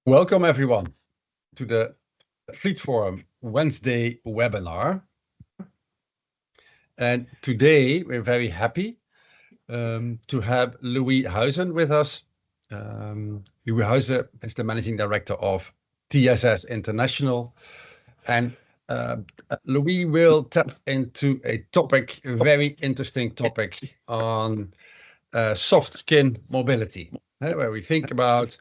Welcome everyone to the Fleet Forum Wednesday webinar. And today we're very happy to have Louis Huijzen with us. Louis Huijzen is the Managing Director of TSS International. And Louis will tap into a topic, a very interesting topic on soft skin mobility, where we think about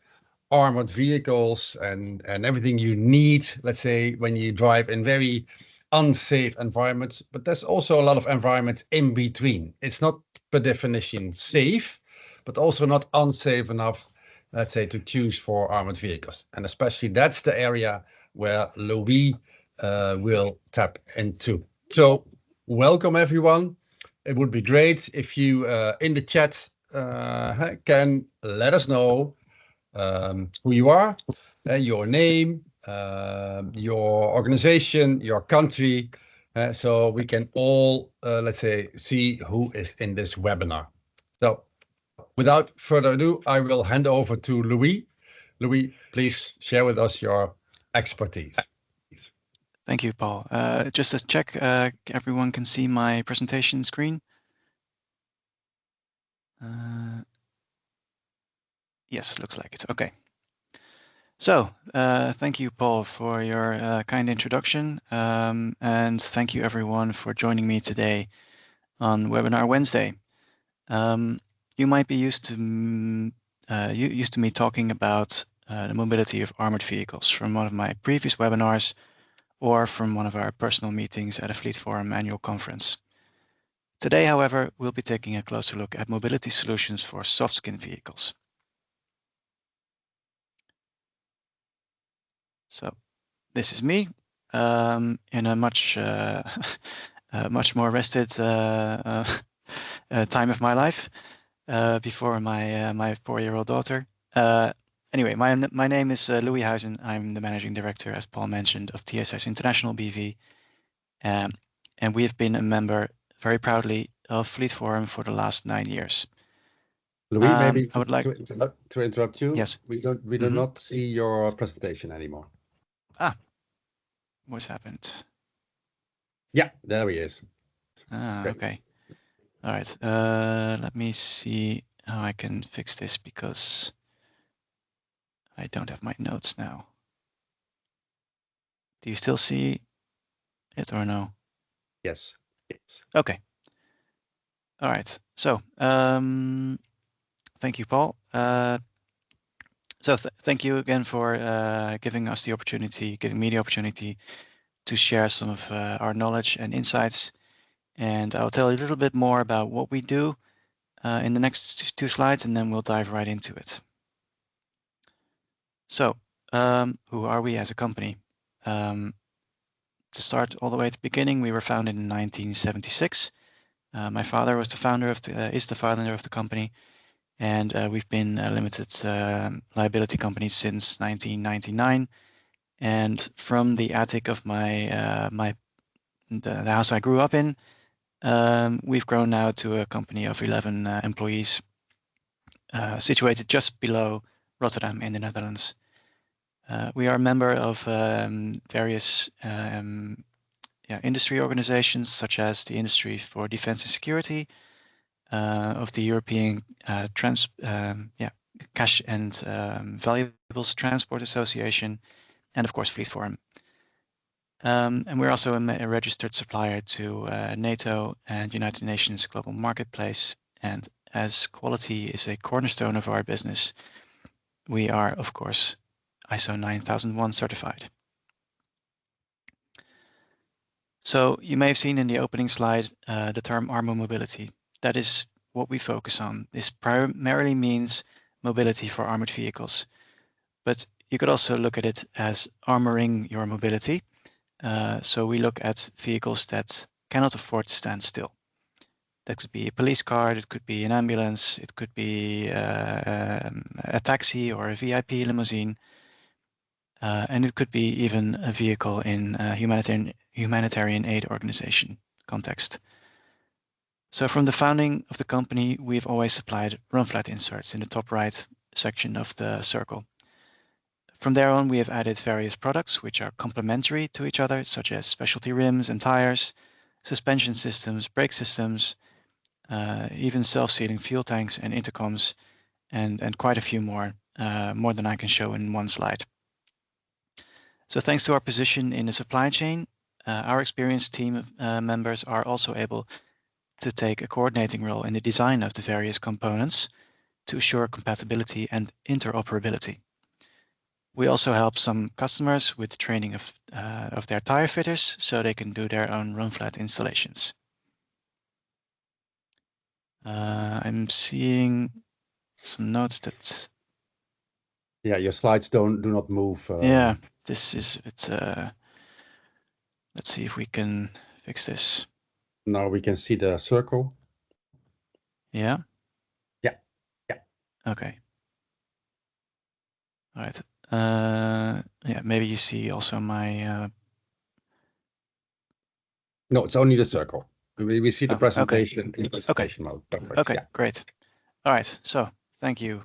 armored vehicles and everything you need, let's say, when you drive in very unsafe environments. But there's also a lot of environments in between. It's not per definition safe, but also not unsafe enough, let's say, to choose for armored vehicles. And especially that's the area where Louis will tap into. So welcome everyone. It would be great if you in the chat can let us know who you are, your name, your organization, your country, so we can all, let's say, see who is in this webinar. So without further ado, I will hand over to Louis. Louis, please share with us your expertise. Thank you, Paul. Just to check, everyone can see my presentation screen. Yes, looks like it. Okay. So thank you, Paul, for your kind introduction. And thank you, everyone, for joining me today on Webinar Wednesday. You might be used to me talking about the mobility of armored vehicles from one of my previous webinars or from one of our personal meetings at a Fleet Forum annual conference. Today, however, we'll be taking a closer look at mobility solutions for soft skin vehicles. So this is me in a much much more rested time of my life before my 4-year-old daughter. Anyway, my name is Louis Huijzen. I'm the Managing Director, as Paul mentioned, of TSS International BV. And we have been a member very proudly of Fleet Forum for the last 9 years. Louis, maybe I would like to interrupt you. Yes. We do not see your presentation anymore. Ah, what's happened? Yeah, there he is. Great. Okay. All right. Let me see how I can fix this because I don't have my notes now. Do you still see it or no? Yes. Okay. All right. So thank you, Paul. So thank you again for giving me the opportunity to share some of our knowledge and insights. And I'll tell you a little bit more about what we do in the next 2 slides, and then we'll dive right into it. So who are we as a company? To start all the way at the beginning, we were founded in 1976. My father was the founder of is the founder of the company, and we've been a limited liability company since 1999. And from the attic of the house I grew up in, we've grown now to a company of 11 employees, situated just below Rotterdam in the Netherlands. We are a member of various industry organizations, such as the Industry for Defense and Security, of the European Cash and Valuables Transport Association, and of course Fleet Forum. And we're also a registered supplier to NATO and United Nations Global Marketplace. And as quality is a cornerstone of our business, we are, of course, ISO 9001 certified. So you may have seen in the opening slide the term armor mobility. That is what we focus on. This primarily means mobility for armored vehicles, but you could also look at it as armoring your mobility. So we look at vehicles that cannot afford to stand still. That could be a police car, it could be an ambulance, it could be a taxi or a VIP limousine, and it could be even a vehicle in a humanitarian aid organization context. So from the founding of the company, we've always supplied run flat inserts in the top right section of the circle. From there on, we have added various products which are complementary to each other, such as specialty rims and tires, suspension systems, brake systems, even self-sealing fuel tanks and intercoms, and quite a few more than I can show in one slide. So thanks to our position in the supply chain, our experienced team of members are also able to take a coordinating role in the design of the various components to assure compatibility and interoperability. We also help some customers with training of their tire fitters so they can do their own run flat installations. I'm seeing some notes that... Yeah, your slides do not move. Yeah, this is it's. Let's see if we can fix this. Now we can see the circle. Yeah. Yeah. Yeah. Okay. All right. Yeah, maybe you see also my. No, it's only the circle. We see the presentation okay. in the presentation mode. Perfect. Okay, Yeah. great. All right, so thank you.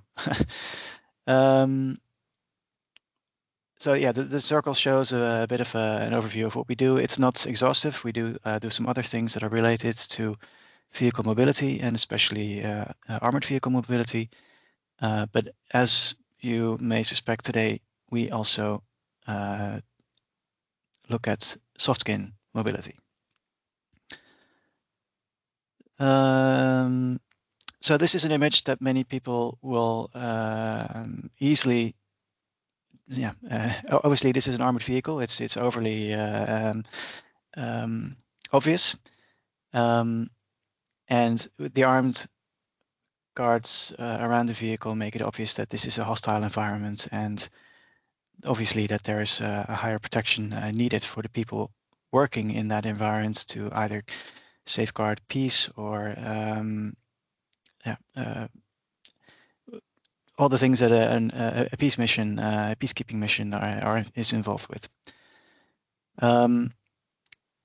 So yeah, the circle shows a bit of an overview of what we do. It's not exhaustive. We do some other things that are related to vehicle mobility and especially armored vehicle mobility. But as you may suspect today, we also look at soft skin mobility. So this is an image that many people will easily, yeah. Obviously, this is an armored vehicle. It's overly obvious, and the armed guards around the vehicle make it obvious that this is a hostile environment, and obviously that there is a higher protection needed for the people working in that environment to either safeguard peace or all the things that a peace mission, a peacekeeping mission is involved with.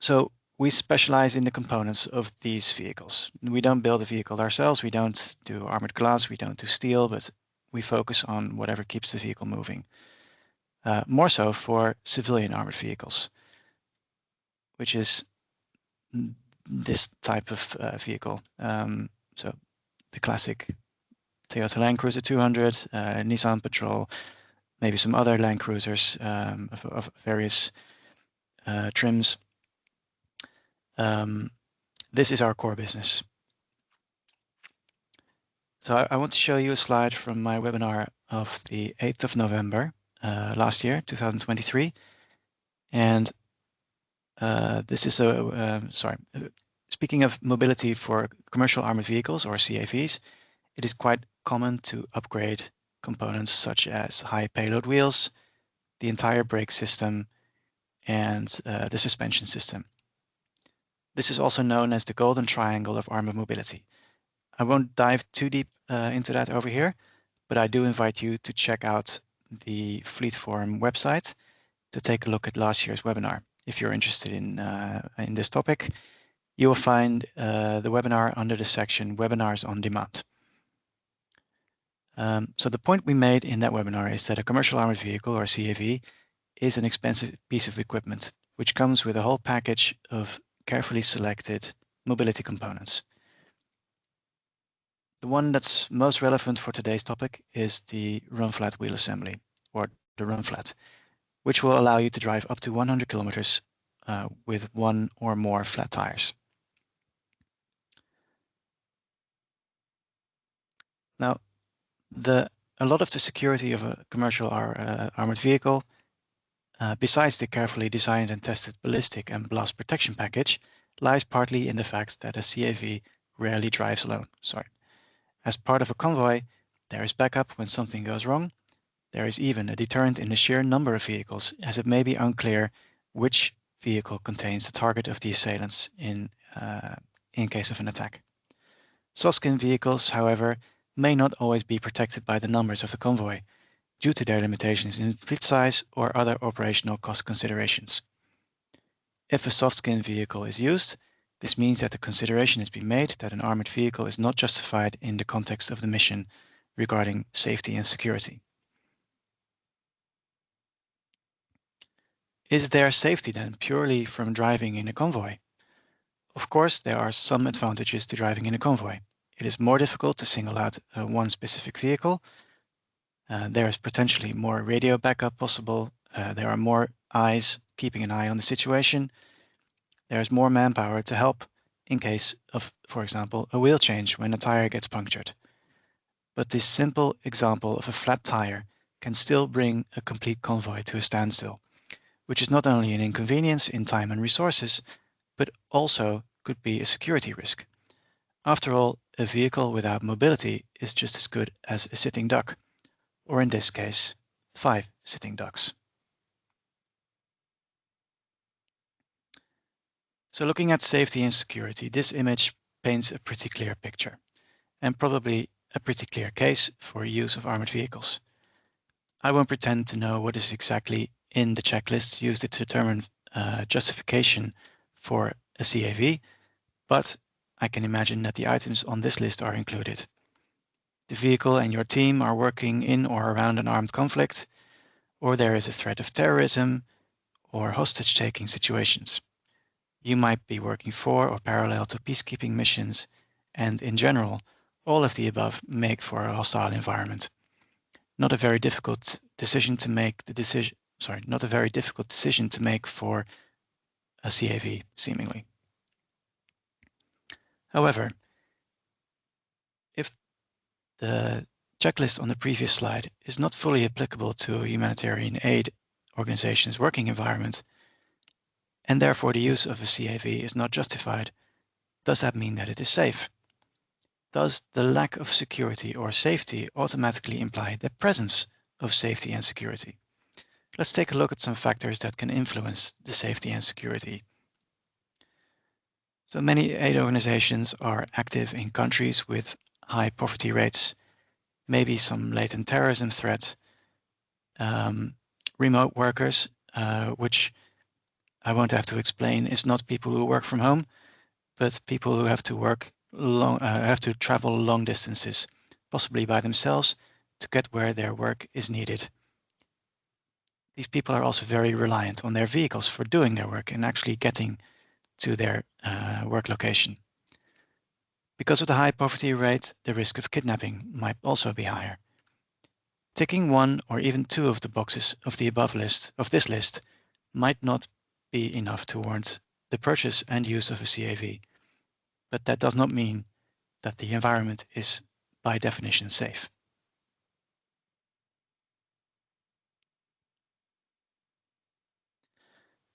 So we specialize in the components of these vehicles. We don't build a vehicle ourselves. We don't do armored glass. We don't do steel, but we focus on whatever keeps the vehicle moving. More so for civilian armored vehicles, which is this type of vehicle. So the classic Toyota Land Cruiser 200, Nissan Patrol, maybe some other Land Cruisers of various trims. This is our core business. So I want to show you a slide from my webinar of the 8th of November last year, 2023. And this is speaking of mobility for commercial armored vehicles or CAVs, it is quite common to upgrade components such as high payload wheels, the entire brake system, and the suspension system. This is also known as the golden triangle of armored mobility. I won't dive too deep into that over here, but I do invite you to check out the Fleet Forum website to take a look at last year's webinar. If you're interested in this topic, you will find the webinar under the section Webinars on Demand. So the point we made in that webinar is that a commercial armored vehicle, or CAV, is an expensive piece of equipment, which comes with a whole package of carefully selected mobility components. The one that's most relevant for today's topic is the run flat wheel assembly, or the run flat, which will allow you to drive up to 100 kilometers with one or more flat tires. Now, a lot of the security of a commercial armored vehicle, besides the carefully designed and tested ballistic and blast protection package, lies partly in the fact that a CAV rarely drives alone. As part of a convoy, there is backup when something goes wrong. There is even a deterrent in the sheer number of vehicles, as it may be unclear which vehicle contains the target of the assailants in case of an attack. Soft-skin vehicles, however, may not always be protected by the numbers of the convoy, due to their limitations in fleet size or other operational cost considerations. If a soft-skin vehicle is used, this means that the consideration has been made that an armored vehicle is not justified in the context of the mission regarding safety and security. Is there safety then purely from driving in a convoy? Of course, there are some advantages to driving in a convoy. It is more difficult to single out one specific vehicle. There is potentially more radio backup possible. There are more eyes keeping an eye on the situation. There is more manpower to help in case of, for example, a wheel change when a tire gets punctured. But this simple example of a flat tire can still bring a complete convoy to a standstill, which is not only an inconvenience in time and resources, but also could be a security risk. After all, a vehicle without mobility is just as good as a sitting duck, or in this case, 5 sitting ducks. So looking at safety and security, this image paints a pretty clear picture, and probably a pretty clear case for use of armored vehicles. I won't pretend to know what is exactly in the checklists used to determine justification for a CAV, but I can imagine that the items on this list are included. The vehicle and your team are working in or around an armed conflict, or there is a threat of terrorism or hostage-taking situations. You might be working for or parallel to peacekeeping missions, and in general, all of the above make for a hostile environment. Not a very difficult decision to make not a very difficult decision to make for a CAV, seemingly. However, if the checklist on the previous slide is not fully applicable to a humanitarian aid organization's working environment, and therefore the use of a CAV is not justified, does that mean that it is safe? Does the lack of security or safety automatically imply the presence of safety and security? Let's take a look at some factors that can influence the safety and security. So many aid organizations are active in countries with high poverty rates, maybe some latent terrorism threat, remote workers, which I won't have to explain, is not people who work from home, but people who have to have to travel long distances, possibly by themselves, to get where their work is needed. These people are also very reliant on their vehicles for doing their work and actually getting to their work location. Because of the high poverty rate, the risk of kidnapping might also be higher. Ticking one or even two of the boxes of the above list of this list might not be enough to warrant the purchase and use of a CAV, but that does not mean that the environment is by definition safe.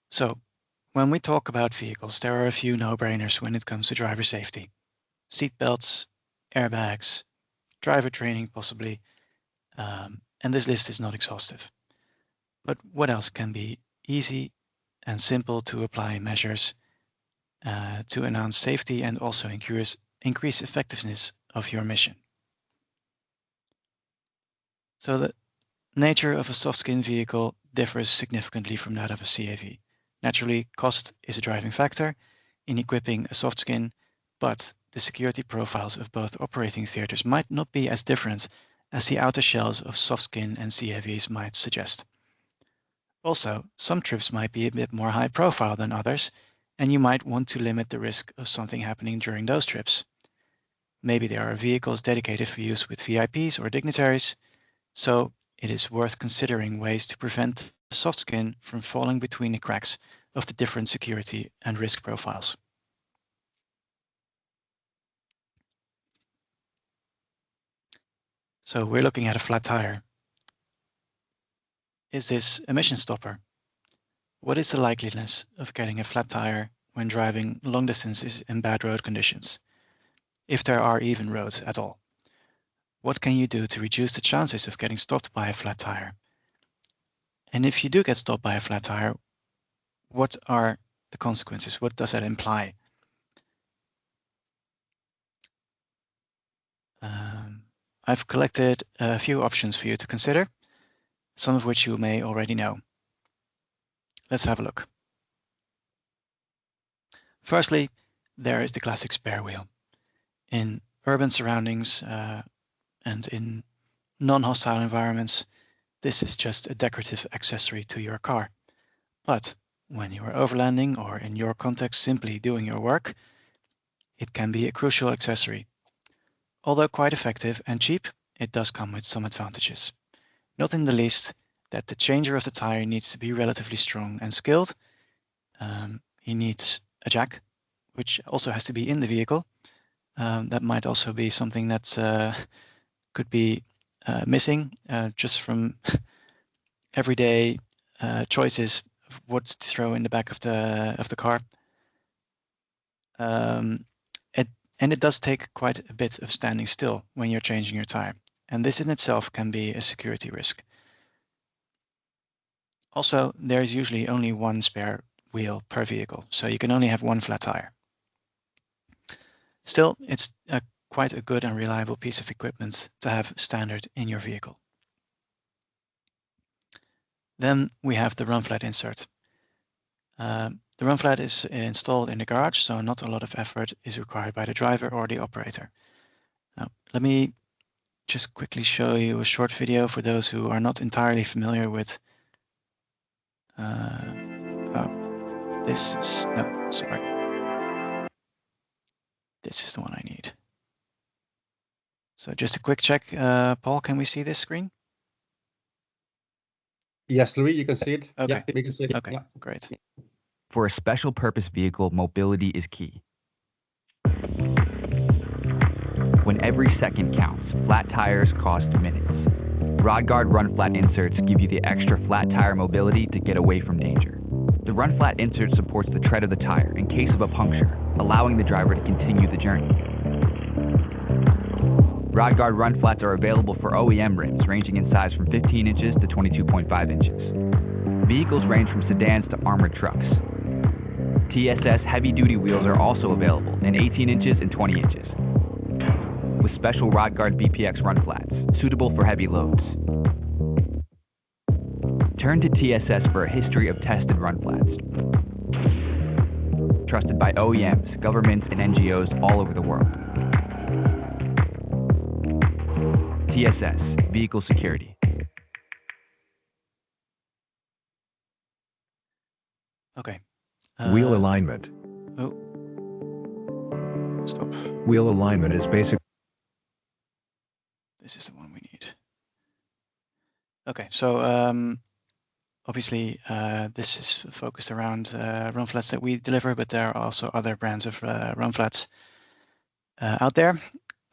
So, when we talk about vehicles, there are a few no-brainers when it comes to driver safety. Seatbelts, airbags, driver training possibly, and this list is not exhaustive. But what else can be easy and simple to apply measures to enhance safety and also increase effectiveness of your mission? So the nature of a soft-skin vehicle differs significantly from that of a CAV. Naturally, cost is a driving factor in equipping a soft skin, but the security profiles of both operating theaters might not be as different as the outer shells of soft skin and CAVs might suggest. Also, some trips might be a bit more high profile than others, and you might want to limit the risk of something happening during those trips. Maybe there are vehicles dedicated for use with VIPs or dignitaries, so it is worth considering ways to prevent the soft skin from falling between the cracks of the different security and risk profiles. So we're looking at a flat tire. Is this a mission stopper? What is the likeliness of getting a flat tire when driving long distances in bad road conditions, if there are even roads at all? What can you do to reduce the chances of getting stopped by a flat tire? And if you do get stopped by a flat tire, what are the consequences? What does that imply? I've collected a few options for you to consider, some of which you may already know. Let's have a look. Firstly, there is the classic spare wheel. In urban surroundings and in non-hostile environments, this is just a decorative accessory to your car. But when you are overlanding, or in your context simply doing your work, it can be a crucial accessory. Although quite effective and cheap, it does come with some advantages. Not in the least that the changer of the tire needs to be relatively strong and skilled. He needs a jack, which also has to be in the vehicle. That might also be something that could be missing just from everyday choices of what to throw in the back of the car. And it does take quite a bit of standing still when you're changing your tire, and this in itself can be a security risk. Also, there is usually only one spare wheel per vehicle, so you can only have one flat tire. Still, it's quite a good and reliable piece of equipment to have standard in your vehicle. Then we have the run flat insert. The run flat is installed in the garage, so not a lot of effort is required by the driver or the operator. Now, let me just quickly show you a short video for those who are not entirely familiar with this is, no, sorry. This is the one I need. So just a quick check, Paul, can we see this screen? Yes, Louis, you can see it. Okay. Yeah, we can see it. Okay, Yeah. great. For a special purpose vehicle, mobility is key. When every second counts, flat tires cost minutes. Rod Guard Run Flat inserts give you the extra flat tire mobility to get away from danger. The Run Flat insert supports the tread of the tire in case of a puncture, allowing the driver to continue the journey. Rod Guard Run Flats are available for OEM rims ranging in size from 15 inches to 22.5 inches. Vehicles range from sedans to armored trucks. TSS heavy-duty wheels are also available in 18 inches and 20 inches, with special Rod Guard BPX run flats, suitable for heavy loads. Turn to TSS for a history of tested run flats. Trusted by OEMs, governments, and NGOs all over the world. TSS, Vehicle Security. Okay. Wheel alignment. Oh. Stop. Wheel alignment is basic. This is the one we need. Okay, so obviously this is focused around run flats that we deliver, but there are also other brands of run flats out there.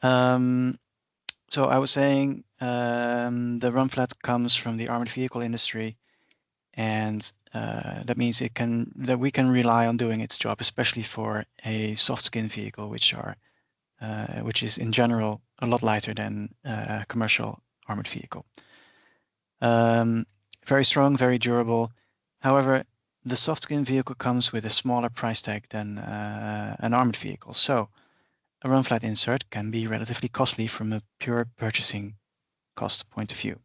So I was saying the run flat comes from the armored vehicle industry, and that means that we can rely on doing its job, especially for a soft skin vehicle, which is in general a lot lighter than a commercial armored vehicle. Very strong, very durable. However, the soft skin vehicle comes with a smaller price tag than an armored vehicle. So a run flat insert can be relatively costly from a pure purchasing cost point of view.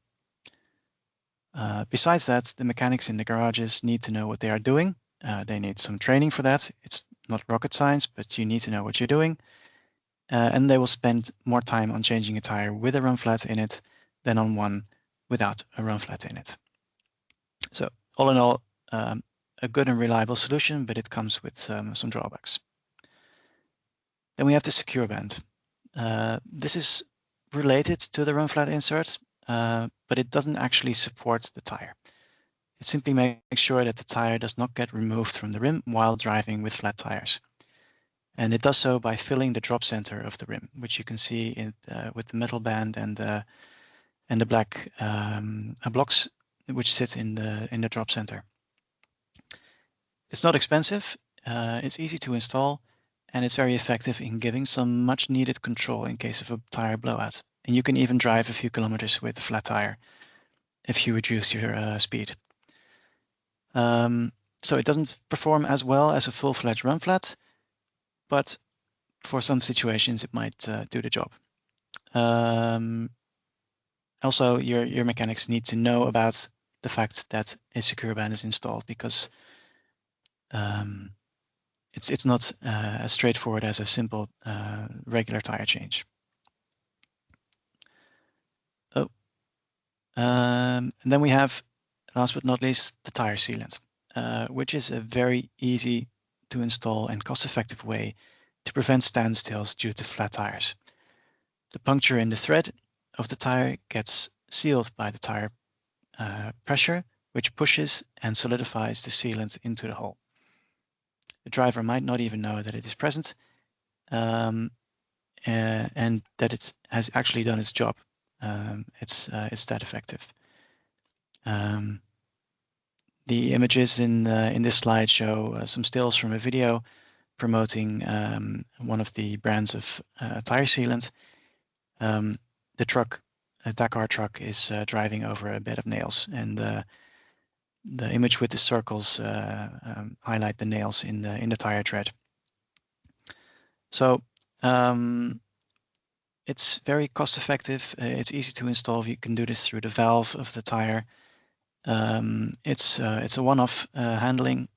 Besides that, the mechanics in the garages need to know what they are doing. They need some training for that. It's not rocket science, but you need to know what you're doing. And they will spend more time on changing a tire with a run flat in it than on one without a run flat in it. So all in all, a good and reliable solution, but it comes with some drawbacks. Then we have the secure band. This is related to the run flat insert, but it doesn't actually support the tire. It simply makes sure that the tire does not get removed from the rim while driving with flat tires. And it does so by filling the drop center of the rim, which you can see with the metal band and the black blocks which sit in the drop center. It's not expensive, it's easy to install, and it's very effective in giving some much needed control in case of a tire blowout. And you can even drive a few kilometers with a flat tire if you reduce your speed. So it doesn't perform as well as a full-fledged run flat, but for some situations it might do the job. Also, your mechanics need to know about the fact that a secure band is installed, because it's not as straightforward as a simple regular tire change. And then we have, last but not least, the tire sealant. which is a very easy to install and cost-effective way to prevent standstills due to flat tires. The puncture in the thread of the tire gets sealed by the tire pressure, which pushes and solidifies the sealant into the hole. The driver might not even know that it is present, and that it has actually done its job. It's that effective. The images in this slide show some stills from a video promoting one of the brands of tire sealant. The truck, a Dakar truck, is driving over a bed of nails, and the image with the circles highlight the nails in the tire tread. So it's very cost effective. It's easy to install. You can do this through the valve of the tire. It's a one-off handling,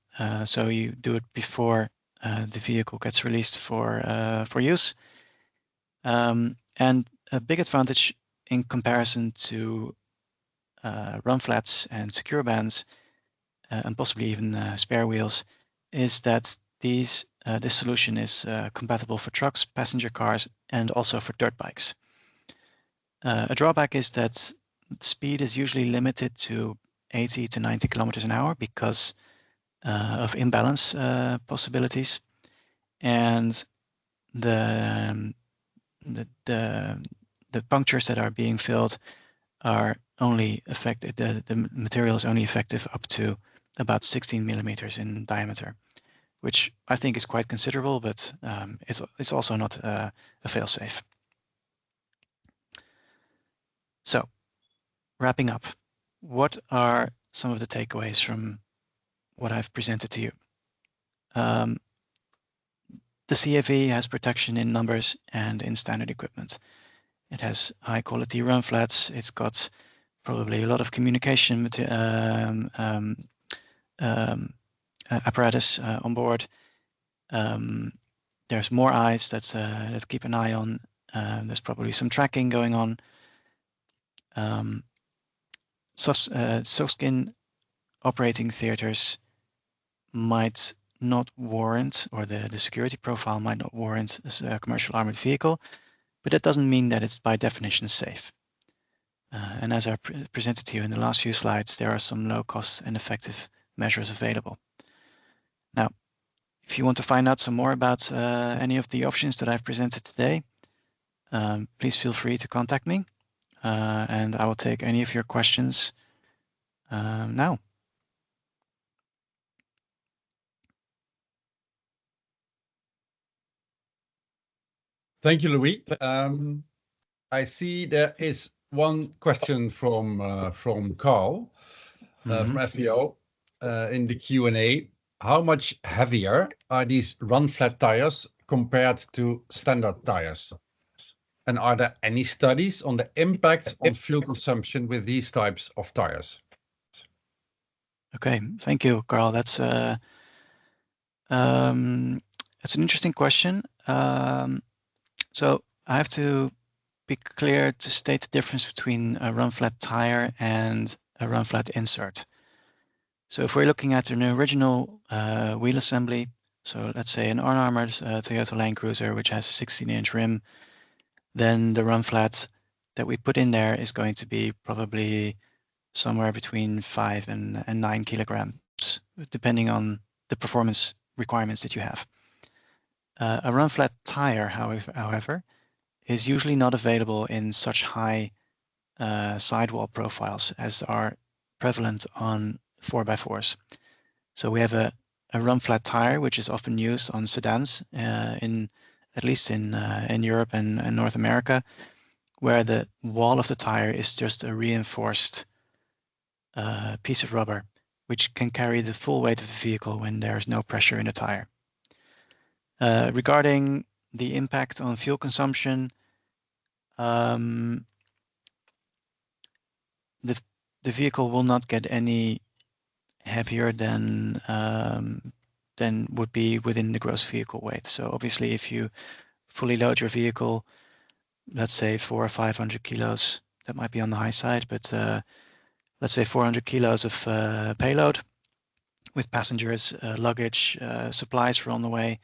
so you do it before the vehicle gets released for use. And a big advantage in comparison to run flats and secure bands, and possibly even spare wheels, is that this solution is compatible for trucks, passenger cars, and also for dirt bikes. A drawback is that speed is usually limited to 80 to 90 kilometers an hour because of imbalance possibilities, and the punctures that are being filled are only affected. The material is only effective up to about 16 millimeters in diameter, which I think is quite considerable, but it's also not a fail-safe. So, wrapping up, what are some of the takeaways from what I've presented to you? The CAV has protection in numbers and in standard equipment. It has high quality run flats. It's got probably a lot of communication apparatus on board. There's more eyes that keep an eye on. There's probably some tracking going on. Soft skin operating theaters might not warrant, or the security profile might not warrant a commercial armored vehicle, but that doesn't mean that it's by definition safe. And as I presented to you in the last few slides, there are some low cost and effective measures available. Now, if you want to find out some more about any of the options that I've presented today, please feel free to contact me, and I will take any of your questions now. Thank you, Louis. I see there is one question from Carl from FVO in the Q&A. How much heavier are these run flat tires compared to standard tires? And are there any studies on the impact on fuel consumption with these types of tires? Okay, thank you, Carl. That's an interesting question. So I have to be clear to state the difference between a run flat tire and a run flat insert. So if we're looking at an original wheel assembly, so let's say an unarmored Toyota Land Cruiser, which has a 16-inch rim, then the run flat that we put in there is going to be probably somewhere between 5 and 9 kilograms, depending on the performance requirements that you have. A run flat tire, however, is usually not available in such high sidewall profiles as are prevalent on 4x4s. So we have a run flat tire, which is often used on sedans, at least in Europe and North America, where the wall of the tire is just a reinforced piece of rubber, which can carry the full weight of the vehicle when there is no pressure in the tire. Regarding the impact on fuel consumption, the vehicle will not get any heavier than would be within the gross vehicle weight. So obviously, if you fully load your vehicle, let's say 400 or 500 kilos, that might be on the high side, but let's say 400 kilos of payload, with passengers, luggage, supplies for on the way,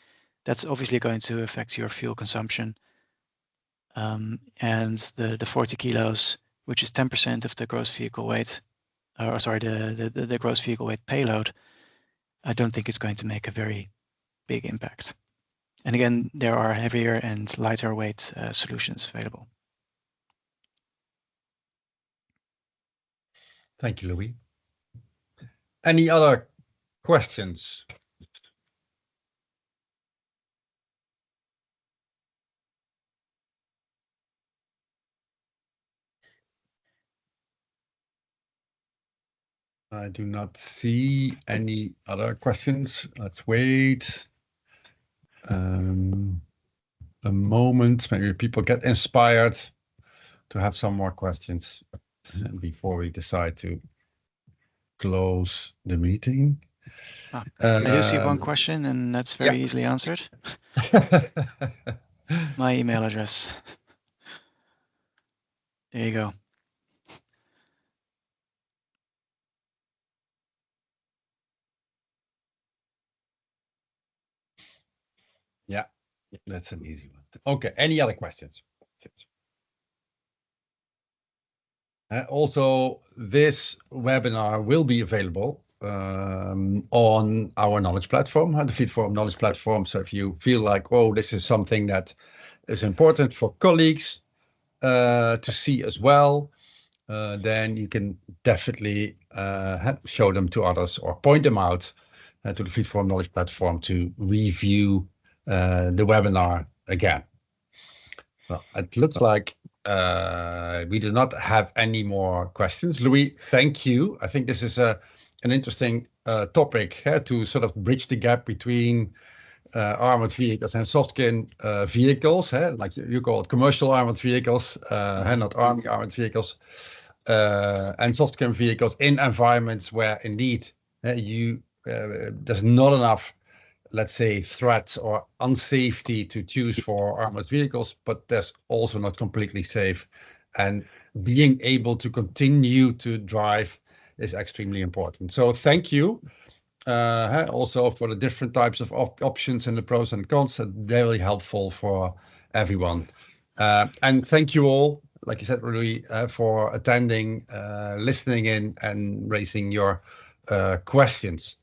that's obviously going to affect your fuel consumption. And the 40 kilos, which is 10% of the gross vehicle weight, or sorry, the gross vehicle weight payload, I don't think it's going to make a very big impact. And again, there are heavier and lighter weight solutions available. Thank you, Louis. Any other questions? I do not see any other questions. Let's wait a moment. Maybe people get inspired to have some more questions before we decide to close the meeting. I do see one question, and that's very easily answered. My email address. There you go. Yeah, that's an easy one. Okay, any other questions? Also, this webinar will be available on our knowledge platform, the Fleet Forum knowledge platform. So if you feel like, oh, this is something that is important for colleagues to see as well, then you can definitely show them to others or point them out to the Fleet Forum knowledge platform to review the webinar again. Well, it looks like we do not have any more questions. Louis, thank you. I think this is an interesting topic to sort of bridge the gap between armored vehicles and soft-skin vehicles, like you call it commercial armored vehicles, not army armored vehicles, and soft-skin vehicles in environments where indeed there's not enough, let's say, threats or unsafety to choose for armored vehicles, but there's also not completely safe. And being able to continue to drive is extremely important. So thank you also for the different types of options and the pros and cons. Very helpful for everyone. And thank you all, like you said, Louis, for attending, listening in and raising your questions.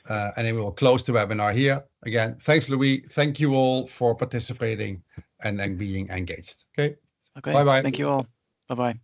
And then we will close the webinar here. Again, thanks, Louis. Thank you all for participating and being engaged. Okay. Okay. Bye-bye. Thank you all. Bye-bye.